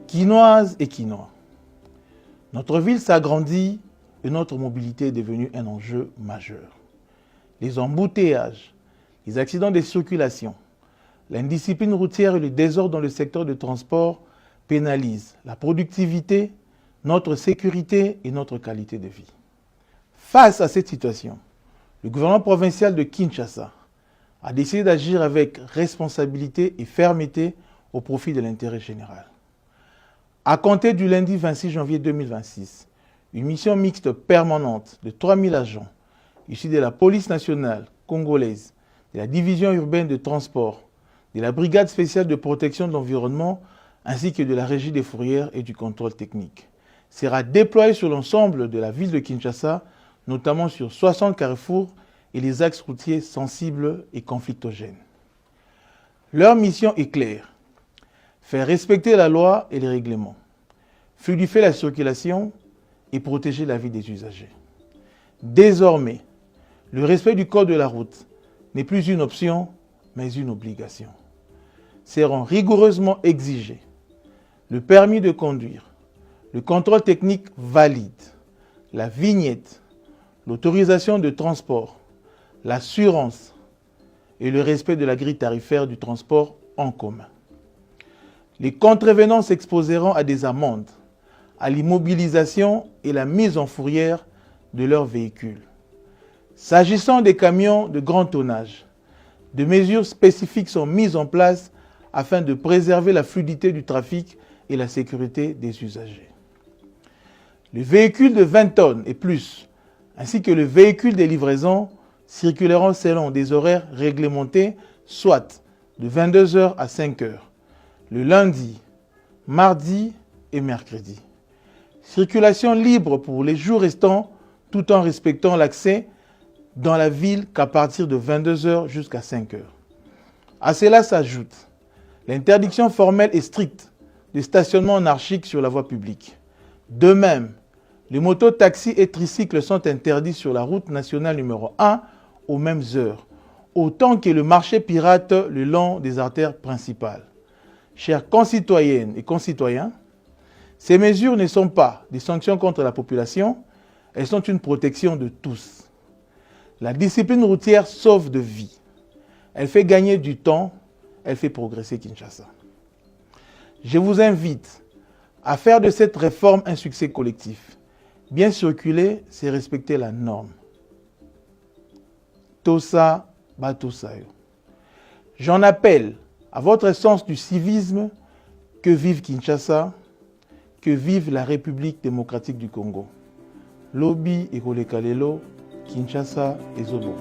Quinoises et Quinois. Notre ville s'agrandit et notre mobilité est devenue un enjeu majeur. Les embouteillages, les accidents de circulation, l'indiscipline routière et le désordre dans le secteur de transport pénalisent la productivité, notre sécurité et notre qualité de vie. Face à cette situation, le gouvernement provincial de Kinshasa a décidé d'agir avec responsabilité et fermeté au profit de l'intérêt général. À compter du lundi 26 janvier 2026, une mission mixte permanente de 3000 agents issus de la police nationale congolaise, de la division urbaine de transport, de la brigade spéciale de protection de l'environnement ainsi que de la régie des fourrières et du contrôle technique sera déployée sur l'ensemble de la ville de Kinshasa, notamment sur 60 carrefours et les axes routiers sensibles et conflictogènes. Leur mission est claire: faire respecter la loi et les règlements, fluidifier la circulation et protéger la vie des usagers. Désormais, le respect du code de la route n'est plus une option, mais une obligation. Seront rigoureusement exigés le permis de conduire, le contrôle technique valide, la vignette, l'autorisation de transport, l'assurance et le respect de la grille tarifaire du transport en commun. Les contrevenants s'exposeront à des amendes, à l'immobilisation et la mise en fourrière de leurs véhicules. S'agissant des camions de grand tonnage, des mesures spécifiques sont mises en place afin de préserver la fluidité du trafic et la sécurité des usagers. Les véhicules de 20 tonnes et plus, ainsi que les véhicules de livraison, circuleront selon des horaires réglementés, soit de 22 h à 5 h, le lundi, mardi et mercredi. Circulation libre pour les jours restants, tout en respectant l'accès dans la ville qu'à partir de 22 h jusqu'à 5 h. À cela s'ajoute l'interdiction formelle et stricte de stationnement anarchique sur la voie publique. De même, les motos, taxis et tricycles sont interdits sur la route nationale numéro 1 aux mêmes heures, autant que le marché pirate le long des artères principales. Chères concitoyennes et concitoyens, ces mesures ne sont pas des sanctions contre la population, elles sont une protection de tous. La discipline routière sauve de vies. Elle fait gagner du temps, elle fait progresser Kinshasa. Je vous invite à faire de cette réforme un succès collectif. Bien circuler, c'est respecter la norme. Tosa Batosayo. J'en appelle à votre sens du civisme. Que vive Kinshasa, que vive la République démocratique du Congo. Lobi et Kolekalelo, Kinshasa et Zobo.